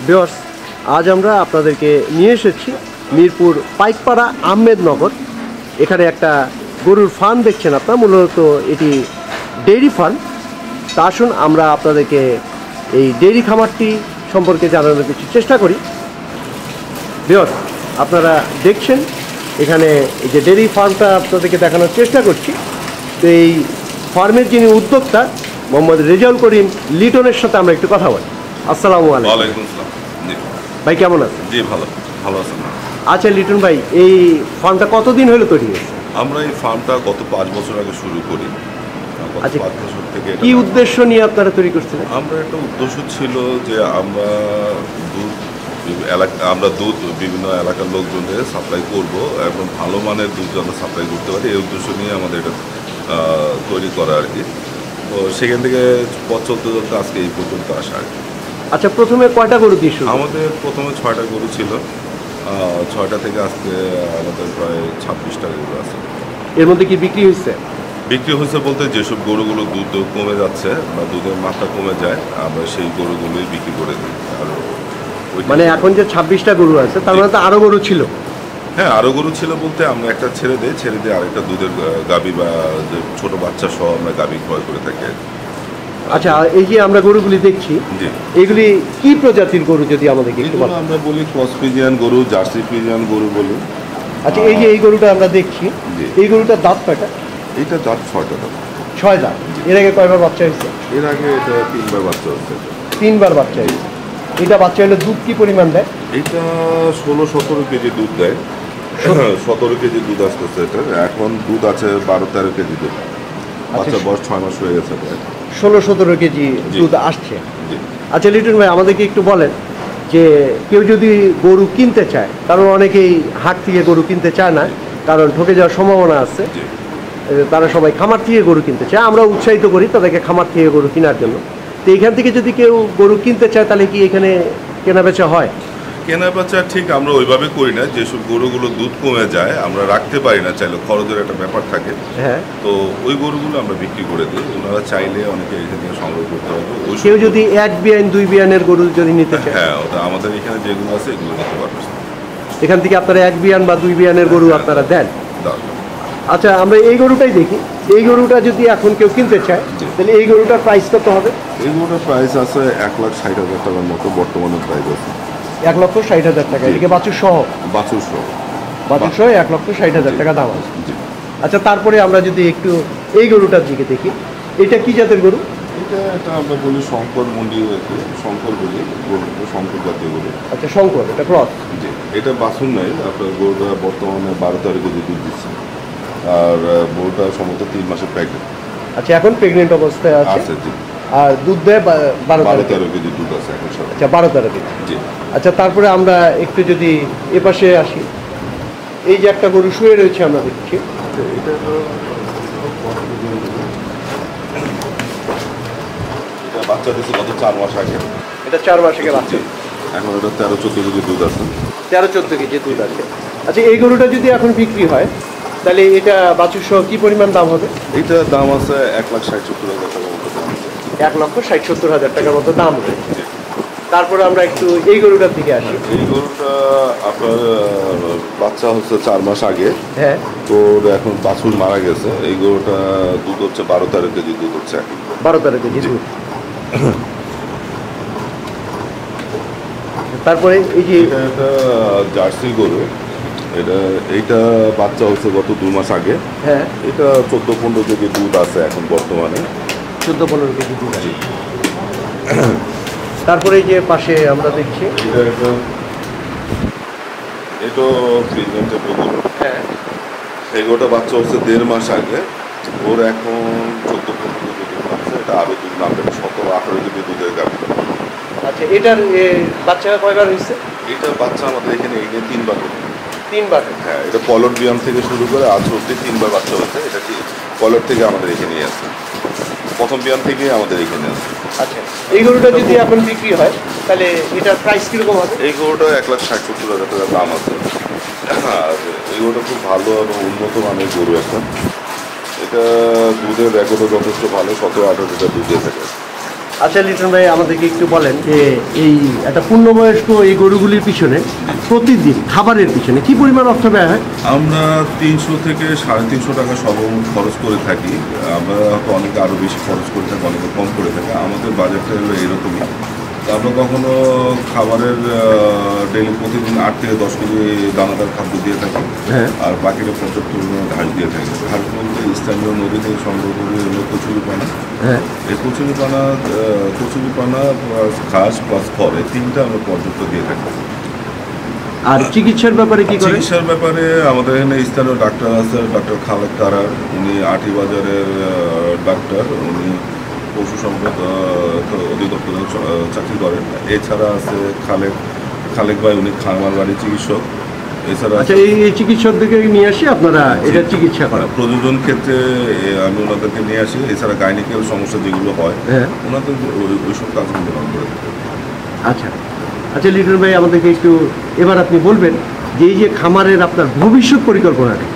Viewers, আজ আমরা আপনাদেরকে নিয়ে এসেছি মিরপুর পাইকপাড়া আহমেদনগর। এখানে একটা গরুর ফার্ম দেখছেন আপনারা, মূলত এটি ডেইরি ফার্ম। তা আসুন আমরা আপনাদেরকে এই ডেইরি খামারটি সম্পর্কে জানানোর কিছু চেষ্টা করি। ভিউয়ার্স, আপনারা দেখছেন এখানে এই যে ডেইরি ফার্মটা আপনাদেরকে দেখানোর চেষ্টা করছি। তো এই ফার্মের যিনি উদ্যোক্তা মোহাম্মদ রেজাউল করিম লিটনের সাথে আমরা একটু কথা বলি। আসসালামু আলাইকুম। ওয়ালাইকুম আসসালাম। জি ভাই, কেমন আছেন? জি ভালো আছেন। আচ্ছা লিটন ভাই, এই ফার্মটা কতদিন হলো তৈরি হয়েছে? আমরা এই ফার্মটা গত 5 বছর আগে শুরু করি। গত আচ্ছা, 5 বছর থেকে কি উদ্দেশ্য নিয়ে আপনারা তৈরি করছিলেন? আমরা একটা উদ্দেশ্য ছিল যে আমরা দুধ বিভিন্ন এলাকার লোকজনদের সাপ্লাই করব এবং ভালো মানের দুধ যেন সাপ্লাই করতে পারি, এই উদ্দেশ্য নিয়ে আমাদের এটা তৈরি করা আর কি। তো সেখান থেকে পথ চলতে চলতে আজকে এই পর্যন্ত আসা আর কি। আচ্ছা, প্রথমে কয়টা গরু দিয়ে শুরু? আমাদের প্রথমে 6টা গরু ছিল, 6টা থেকে আজকে আমাদের প্রায় 26টা গরু আছে। এর মধ্যে কি বিক্রি হয়েছে? বিক্রি হয়েছে বলতে যেসব গরুগুলো দুধ কমে যাচ্ছে বা দুধের মাত্রা কমে যায়, আমরা সেই গরুগুলোই বিক্রি করে দিই। আর মানে এখন যে 26টা গরু আছে তার মানে তো আরো গরু ছিল? হ্যাঁ, আরও গরু ছিল বলতে আমরা একটা ছেড়ে দিয়ে আরেকটা দুধের গাভী বা ছোট বাচ্চা সহ আমরা গাভী ক্রয় করে থাকি। আচ্ছা, এই যে আমরা গরুগুলি দেখছি, জি, এগুলি কি প্রজাতির গরু যদি আমাদেরকে একটু এগুলো বলেন? আমরা বলি ক্রস ফ্রিজিয়ান গরু, জার্সি ফ্রিজিয়ান গরু বলি। আচ্ছা, এই যে এই গরুটা আমরা দেখছি, জি। এই গরুটার দাঁত কয়টা? এইটা দাঁত 6টা দাঁত। 6 দাঁত। এর আগে কয়বার বাচ্চা হয়েছে? এর আগে এটা 3বার বাচ্চা হচ্ছে। 3বার বাচ্চা হয়েছে। এটা বাচ্চা হলে দুধ কি পরিমাণ দেয়? এটা 16-17 কেজি দুধ দেয়। 17 কেজি দুধ আসতেছে এটা। এখন দুধ আছে 12-13 কেজি দুধ। বাচ্চার বয়স 6 মাস হয়ে গেছে প্রায়। 16-17 কেজি জি। দুধ আসছে। জি। আচ্ছা লিটন ভাই, আমাদেরকে একটু বলেন যে কেউ যদি গরু কিনতে চায়, কারণ অনেকেই হাট থেকে গরু কিনতে চায় না, কারণ ঠকে যাওয়ার সম্ভাবনা আছে। জি। তারা সবাই খামার থেকে গরু কিনতে চায়, আমরা উৎসাহিত করি তাদেরকে খামার থেকে গরু কেনার জন্য। তো এখান থেকে যদি কেউ গরু কিনতে চায় তাহলে কি এখানে কেনা বেচা হয়? কেনা বেচা ঠিক আমরা ওইভাবে করি না। যেসব গরুগুলো দুধ কমে যায় আমরা রাখতে পারি না, চাইলে খরচের একটা ব্যাপার থাকে। হ্যাঁ। তো ওই গরুগুলো আমরা বিক্রি করে দিই। ওনারা চাইলে অনেকে এখান থেকে সংগ্রহ করতে পারবে। কেউ যদি 1 বিয়ান 2 বিয়ানের গরু যদি নিতে চায়? হ্যাঁ, ওটা আমাদের এখানে যেগুলো আছে এগুলো নিতে পারবে। এখান থেকে আপনারা 1 বিয়ান বা 2 বিয়ানের গরু আপনারা দেন? দাও। আচ্ছা, আমরা এই গরুটাই দেখি। এই গরুটা যদি এখন কেউ কিনতে চায় তাহলে এই গরুটার প্রাইস কত হবে? এই গরুটার প্রাইস আছে 1,60,000 টাকার মতো বর্তমানে প্রাইস আছে। 1,60,000 টাকা। জি। এদিকে বাছুর সহ? বাছুর সহ। বাছুর সহ 1,60,000 টাকা দাম আছে। জি। আচ্ছা, তারপরে আমরা যদি একটু এই গরুটার দিকে দেখি, এটা কি জাতের গরু? এটা আমরা বলি শঙ্কর মন্ডি, শঙ্কর বলি গরুটা, শঙ্কর জাতীয় গরু। আচ্ছা, শঙ্কর, এটা ক্রস? জি। এটা বাছুর নাই, আপনার গরুটা বর্তমানে 12-13 কেজি দুধ দিচ্ছে। আর গরুটা সম্ভবত 3 মাসে প্রেগনেন্ট। আচ্ছা, এখন প্রেগনেন্ট অবস্থায় আছে? জি। আর দুধ দেয় 12-13 কেজি দুধ আছে এখন সব। আচ্ছা, 12-13 কেজি। জি। আচ্ছা, তারপরে আমরা একটু যদি এপাশে আসি, এই যে একটা গরু শুয়ে রয়েছে আমরা দেখছি, এটা বাচ্চা দিচ্ছে গত 4 মাস আগে। এটা 4 মাস আগে বাচ্চা। এখন এটা 13-14 কেজি দুধ আছে। 13-14 কেজি দুধ আছে। আচ্ছা, এই গরুটা যদি এখন বিক্রি হয় তাহলে এটা বাছুর সহ কি পরিমাণ দাম হবে? এইটার দাম আছে 1,60,000-1,70,000 টাকার মতো দাম আছে। 1,60,000-1,70,000 টাকার মতো দাম রয়েছে। জি। তারপরে আমরা একটু এই গরুটার দিকে আসি। এই গরুটা আপনার বাচ্চা হচ্ছে 4 মাস আগে। হ্যাঁ। তো এখন বাছুর মারা গেছে। এই গরুটা দুধ হচ্ছে 12-13 কেজি দুধ হচ্ছে এখন। 12-13 কেজি দুধ। তারপরে এই যে এটা একটা জার্সি গরু। এইটা বাচ্চা হচ্ছে গত 2 মাস আগে। হ্যাঁ, এটা 14-15 কেজি দুধ আছে এখন বর্তমানে। 14-15 কেজি দুধ আছে। তারপরে এই যে পাশে আমরা দেখছি, এটা প্রেগনেন্টের গরু। হ্যাঁ, এই গরুটা বাচ্চা হচ্ছে 1.5 মাস আগে। ওর এখন 14-15 কেজি দুধ আছে। এটা আরও দুধ নামবে, 17-18 কেজি দুধের গাভী। আচ্ছা, এটার বাচ্চা কয়বার হয়েছে? এইটার বাচ্চা আমাদের এখানে এই নিয়ে 3 বার হয়েছে। 3 বার? হ্যাঁ, এটা পলট বিয়াম থেকে শুরু করে আজ অব্দি 3 বার বাচ্চা হয়েছে। এটা কি পলট থেকে আমাদের এখানে আছে, প্রথম বিয়াম থেকে আমাদের এখানে আছে। আচ্ছা, এই গরুটা যদি এখন বিক্রি হয় তাহলে এটার প্রাইস কিরকম হবে? এই গরুটা 1,60,000-1,70,000 টাকার দাম আছে। আর এই গরুটা খুব ভালো এবং উন্নত মানের গরু একটা। এটা দুধের রেকর্ডও যথেষ্ট ভালো, 17-18 লিটার দুধ দিয়ে থাকে। আচ্ছা লিটন ভাই, আমাদেরকে একটু বলেন যে এই একটা পূর্ণবয়স্ক এই গরুগুলির পিছনে প্রতিদিন খাবারের পিছনে কি পরিমাণ অর্থ ব্যয় হয়? আমরা 300 থেকে 350 টাকা সর্বমোট খরচ করে থাকি। আমরা হয়তো অনেকে আরও বেশি খরচ করে থাকি, অনেকে কম করে থাকে। আমাদের বাজেটটা হলো এরকমই। তো আমরা কখনো খাবারের ডেলি প্রতিদিন 8 থেকে 10 কেজি দানাদার খাদ্য দিয়ে থাকি। হ্যাঁ। আর বাকিটা পর্যাপ্ত পরিমাণে ঘাস দিয়ে থাকি। ঘাস বলতে স্থানীয় নদী থেকে সংগ্রহ করে হলো কচুরিপানা। হ্যাঁ। এই কচুরিপানা প্লাস ঘাস প্লাস খড়, এই তিনটা আমরা পর্যাপ্ত দিয়ে থাকি। আর চিকিৎসার ব্যাপারে কি করেন? চিকিৎসার ব্যাপারে আমাদের এখানে স্থানীয় ডাক্তার আছে, ডক্টর খালেক তারার, উনি আটি বাজারের ডাক্তার, উনি পশু সম্পদ অধিদপ্তরে চাকরি করেন। এছাড়া আছে খালেক ভাই, উনি খামার বাড়ির চিকিৎসক। এছাড়া আচ্ছা, এই চিকিৎসকদেরকে নিয়ে আসি আপনারা এটা চিকিৎসা করেন? প্রযোজন ক্ষেত্রে আমি ওনাদেরকে নিয়ে আসি। এছাড়া গাইনিক্যাল সমস্যা যেগুলো হয়, হ্যাঁ, ওনাদের ওইসব কাজগুলো আমরা করে থাকি। আচ্ছা আচ্ছা লিটন ভাই, আমাদেরকে একটু এবার আপনি বলবেন যে এই যে খামারের আপনার ভবিষ্যৎ পরিকল্পনাটা।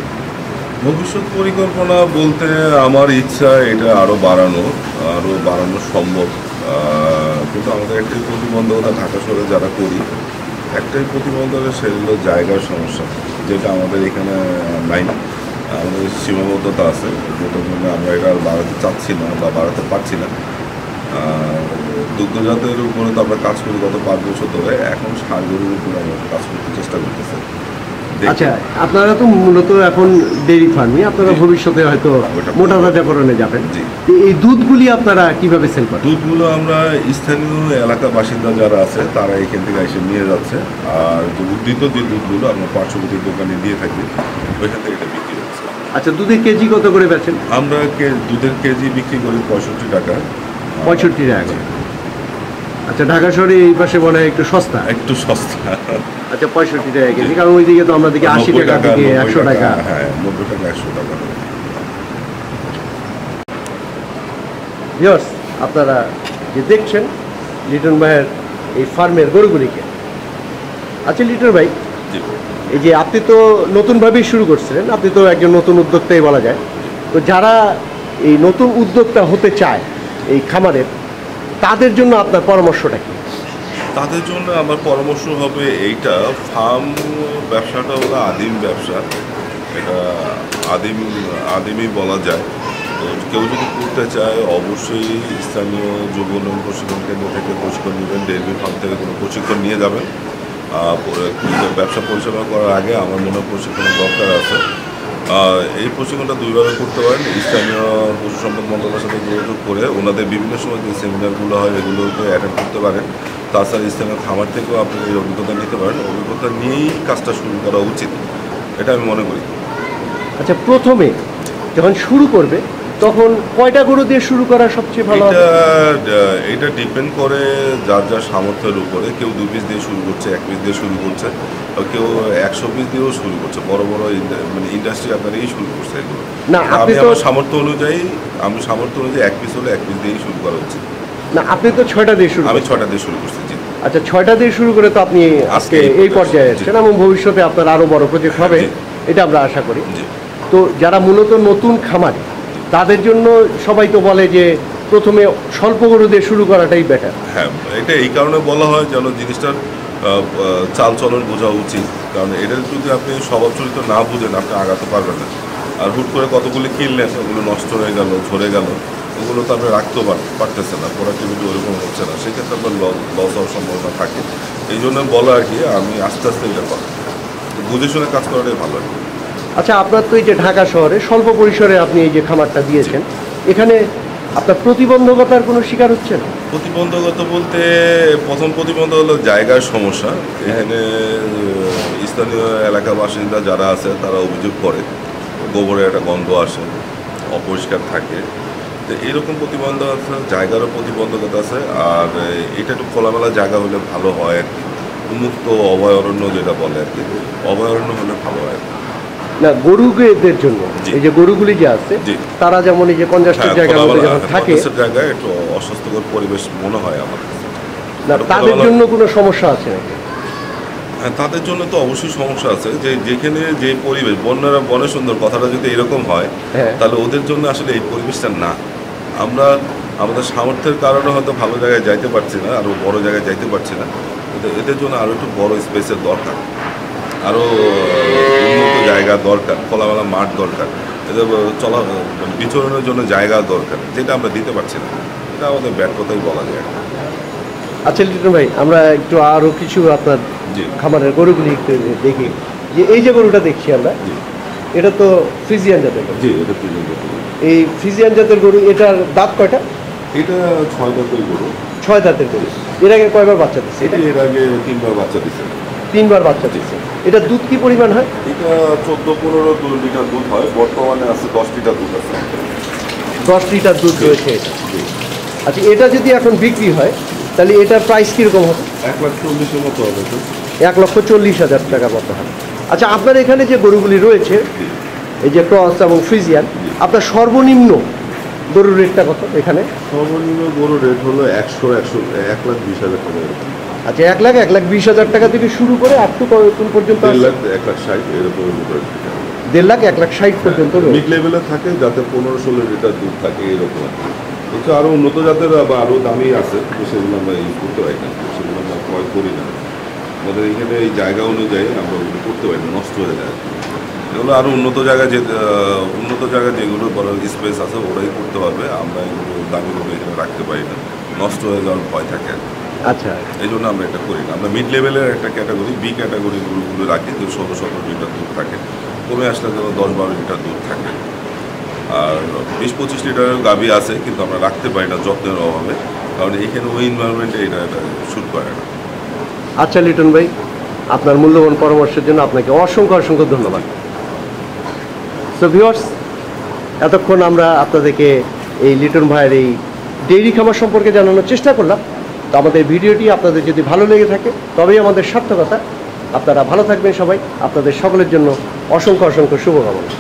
ভবিষ্যৎ পরিকল্পনা বলতে আমার ইচ্ছা এটা আরও বাড়ানো সম্ভব। কিন্তু আমাদের একটাই প্রতিবন্ধকতা, ঢাকা শহরে যারা করি, একটাই প্রতিবন্ধকতা, সেটা হলো জায়গার সমস্যা, যেটা আমাদের এখানে নাই। আমাদের সীমাবদ্ধতা আছে, যেটার জন্য আমরা এটা আর বাড়াতে চাচ্ছি না বা বাড়াতে পারছি না। দুগ্ধজাতের উপরে তো আমরা কাজ করি গত 5 বছর ধরে। এখন ষাঁড় গরুর উপরে আমরা কাজ করতে চেষ্টা করতেছি। আচ্ছা, আপনারা তো মূলত এখন ডেইরি ফার্মে, আপনারা ভবিষ্যতে হয়তো মোটা তাজাকরণে যাবেন। তো এই দুধগুলি আপনারা কিভাবে সেল করেন? দুধগুলো আমরা স্থানীয় এলাকা বাসিন্দা যারা আছে তারা এখান থেকে এসে নিয়ে যাচ্ছে। আর যে উদ্ধৃত যে দুধগুলো আমরা পার্শ্ববর্তী দোকানে দিয়ে থাকি, ওইখান থেকে এটা বিক্রি হচ্ছে। আচ্ছা, দুধের কেজি কত করে বেচেন? আমরা দুধের কেজি বিক্রি করি 65 টাকা। 65 টাকা। আচ্ছা, ঢাকা শহরে এই পাশে মনে হয় একটু সস্তা। একটু সস্তা। আচ্ছা, 65 টাকা কেজি, কারণ ওইদিকে তো আমরা দেখি 80 টাকা থেকে 100 টাকা। হ্যাঁ, 90 টাকা 100 টাকা। ভিউয়ার্স, আপনারা যে দেখছেন লিটন ভাইয়ের এই ফার্মের গরুগুলিকে। আচ্ছা লিটন ভাই, এই যে আপনি তো নতুনভাবেই শুরু করছিলেন, আপনি তো একজন নতুন উদ্যোক্তাই বলা যায়। তো যারা এই নতুন উদ্যোক্তা হতে চায় এই খামারের, তাদের জন্য আপনার পরামর্শটা কি? তাদের জন্য আমার পরামর্শ হবে এইটা, ফার্ম ব্যবসাটা হলো আদিম ব্যবসা। এটা আদিমই বলা যায়। তো কেউ যদি করতে চায় অবশ্যই স্থানীয় যুব উন্নয়ন প্রশিক্ষণ কেন্দ্র থেকে প্রশিক্ষণ নেবেন, ডেয়ারি ফার্ম থেকে কোনো প্রশিক্ষণ নিয়ে যাবেন। ব্যবসা পরিচালনা করার আগে আমার মনে হয় প্রশিক্ষণের দরকার আছে। এই প্রশিক্ষণটা দুইভাবে করতে পারেন। স্থানীয় পশু সম্পদ মন্ত্রণালয়ের সাথে যোগাযোগ করে ওনাদের বিভিন্ন সময় যে সেমিনারগুলো হয় এগুলোকে অ্যাটেন্ড করতে পারেন। তাছাড়া স্থানীয় খামার থেকেও আপনি এই অভিজ্ঞতা নিতে পারেন। অভিজ্ঞতা নিয়েই কাজটা শুরু করা উচিত, এটা আমি মনে করি। আচ্ছা, প্রথমে যখন শুরু করবে তখন কয়টা গরু দিয়ে শুরু করা সবচেয়ে ভালো হবে? এটা ডিপেন্ড করে যার যার সামর্থ্যের উপরে। কেউ 2 পিস দিয়ে শুরু করছে, 1 পিস দিয়ে শুরু করছে, কেউ 100 পিস দিয়েও শুরু করছে। বড় বড় মানে ইন্ডাস্ট্রি আপনারাই শুরু করছে এগুলো। না, আমি আমার সামর্থ্য অনুযায়ী 1 পিস হলে 1 পিস দিয়েই শুরু করা উচিত। না, আপনি তো 6টা দিয়ে শুরু। আমি 6টা দিয়ে শুরু করছি। জি। আচ্ছা, 6টা দিয়ে শুরু করে তো আপনি আজকে এই পর্যায়ে এসেছেন, এবং ভবিষ্যতে আপনার আরো বড় প্রজেক্ট হবে, এটা আমরা আশা করি। তো যারা মূলত নতুন খামারি, তাদের জন্য সবাই তো বলে যে প্রথমে স্বল্প গরু দিয়ে শুরু করাটাই বেটার। হ্যাঁ, এটা এই কারণে বলা হয় যেন জিনিসটার চালচলন বোঝা উচিত। কারণ এটা যদি আপনি স্বভাব চরিত্র না বুঝেন, আপনি আগাতে পারবেন না। আর হুট করে কতগুলি কিনলেন, ওগুলো নষ্ট হয়ে গেল, ঝরে গেল, ওগুলো তো আপনি রাখতেও পারতেছে না, প্রোডাক্টিভিটি ওরকম হচ্ছে না, সেক্ষেত্রে আপনার লস হওয়ার সম্ভাবনা থাকে। এই জন্য বলা আর কি, আমি আস্তে আস্তে এটা করি, বুঝে শুনে কাজ করাটাই ভালো আর কি। আচ্ছা, আপনার তো এই যে ঢাকা শহরে স্বল্প পরিসরে আপনি এই যে খামারটা দিয়েছেন, এখানে আপনার প্রতিবন্ধকতার কোনো শিকার হচ্ছে না? প্রতিবন্ধকতা বলতে প্রথম প্রতিবন্ধক হলো জায়গার সমস্যা। এখানে স্থানীয় এলাকা বাসিন্দা যারা আছে তারা অভিযোগ করে গোবরের একটা গন্ধ আসে, অপরিষ্কার থাকে। তো এইরকম প্রতিবন্ধকতা, জায়গারও প্রতিবন্ধকতা আছে। আর এটা একটু খোলামেলা জায়গা হলে ভালো হয় আর কি, উন্মুক্ত অভয়ারণ্য যেটা বলে আর কি, অভয়ারণ্য হলে ভালো হয়। না, গরুদের জন্য এই যে গরুগুলি যে আছে, তারা যেমন এই যে কনজাস্টেড জায়গার মধ্যে যখন থাকে, জায়গায় একটু অস্বাস্থ্যকর পরিবেশ মনে হয় আমার কাছে। না, তাদের জন্য কোনো সমস্যা আছে নাকি? হ্যাঁ, তাদের জন্য তো অবশ্যই সমস্যা আছে। যে যেখানে যে পরিবেশ, বন্যরা বনে সুন্দর কথাটা যদি এরকম হয়, তাহলে ওদের জন্য আসলে এই পরিবেশটা না। আমাদের সামর্থ্যের কারণে হয়তো ভালো জায়গায় যাইতে পারছি না, আরও বড় জায়গায় যাইতে পারছি না। এদের জন্য আরও একটু বড় স্পেসের দরকার, আরও উন্নত জায়গা দরকার, খোলামেলা মাঠ দরকার, এদের বিচরণের জন্য জায়গা দরকার, যেটা আমরা দিতে পারছি না। এটা আমাদের ব্যর্থতাই বলা যায়। আচ্ছা লিটন ভাই, আমরা একটু আরও কিছু আপনার জি খামারের গরুগুলি একটু দেখি। যে এই যে গরুটা দেখছি আমরা, জি এটা তো ফ্রিজিয়ান জাতের গরু। জি এটা প্রিমিয়াম গরু। এই ফ্রিজিয়ান জাতের গরু, এটার দাঁত কয়টা? এটা 6 দাঁতের গরু। 6 দাঁতের গরু। এর আগে কয়বার বাচ্চা দিচ্ছে? এটা এর আগে 3বার বাচ্চা দিচ্ছে। 3বার বাচ্চা দিচ্ছে। এটা দুধ কি পরিমাণ হয়? এটা 14-15 লিটার দুধ হয়, বর্তমানে আছে 10 লিটার দুধ আছে। 10 লিটার দুধ রয়েছে এটা। আচ্ছা, এটা যদি এখন বিক্রি হয় তাহলে এটার প্রাইস কীরকম হবে? 1,40,000 মতো হবে তো। 1,40,000 টাকার মতো হবে। আচ্ছা, আপনার এখানে যে গরুগুলি রয়েছে, এই যে ক্রস এবং ফ্রিজিয়ান, আপনার সর্বনিম্ন গরুর রেটটা কত এখানে? সর্বনিম্ন গরুর রেট হলো 1,20,000 টাকা। আচ্ছা, 1,20,000 টাকা থেকে শুরু করে আপ টু কোন পর্যন্ত? 1,60,000 এরকম। 1,60,000 পর্যন্ত রয়েছে। মিড লেভেলে থাকে, যাতে 15-16 লিটার দুধ থাকে এরকম। কিন্তু আরও উন্নত জাতের বা আরও দামি আছে, কিন্তু সেগুলো আমরা ইউজ করতে পারি না, সেগুলো আমরা ক্রয় করি না। আমাদের এখানে এই জায়গা অনুযায়ী আমরা ওগুলো করতে পারি না, নষ্ট হয়ে যায়। এগুলো আরও উন্নত জায়গায় যেগুলো করার স্পেস আছে ওরাই করতে পারবে। আমরা এগুলো দামি করে এখানে রাখতে পারি না, নষ্ট হয়ে যাওয়ার ভয় থাকে। আচ্ছা, এই জন্য আমরা এটা করি না। আমরা মিড লেভেলের একটা ক্যাটাগরি, বি ক্যাটাগরি গরুগুলো রাখি, যে 16-17 লিটার দুধ থাকে, কমে আসলে যেন 10-12 লিটার দুধ থাকে। আর 20-25 লিটারের গাভী আছে, কিন্তু আমরা রাখতে পারি না যত্নের অভাবে, কারণ এইখানে ওই এনভায়রনমেন্টে এটা শুট করে না। আচ্ছা লিটন ভাই, আপনার মূল্যবান পরামর্শের জন্য আপনাকে অসংখ্য ধন্যবাদ। সো ভিউয়ার্স, এতক্ষণ আমরা আপনাদেরকে এই লিটন ভাইয়ের এই ডেইরি খামার সম্পর্কে জানানোর চেষ্টা করলাম। তো আমাদের ভিডিওটি আপনাদের যদি ভালো লেগে থাকে তবেই আমাদের সার্থকতা। আপনারা ভালো থাকবেন সবাই। আপনাদের সকলের জন্য অসংখ্য শুভকামনা।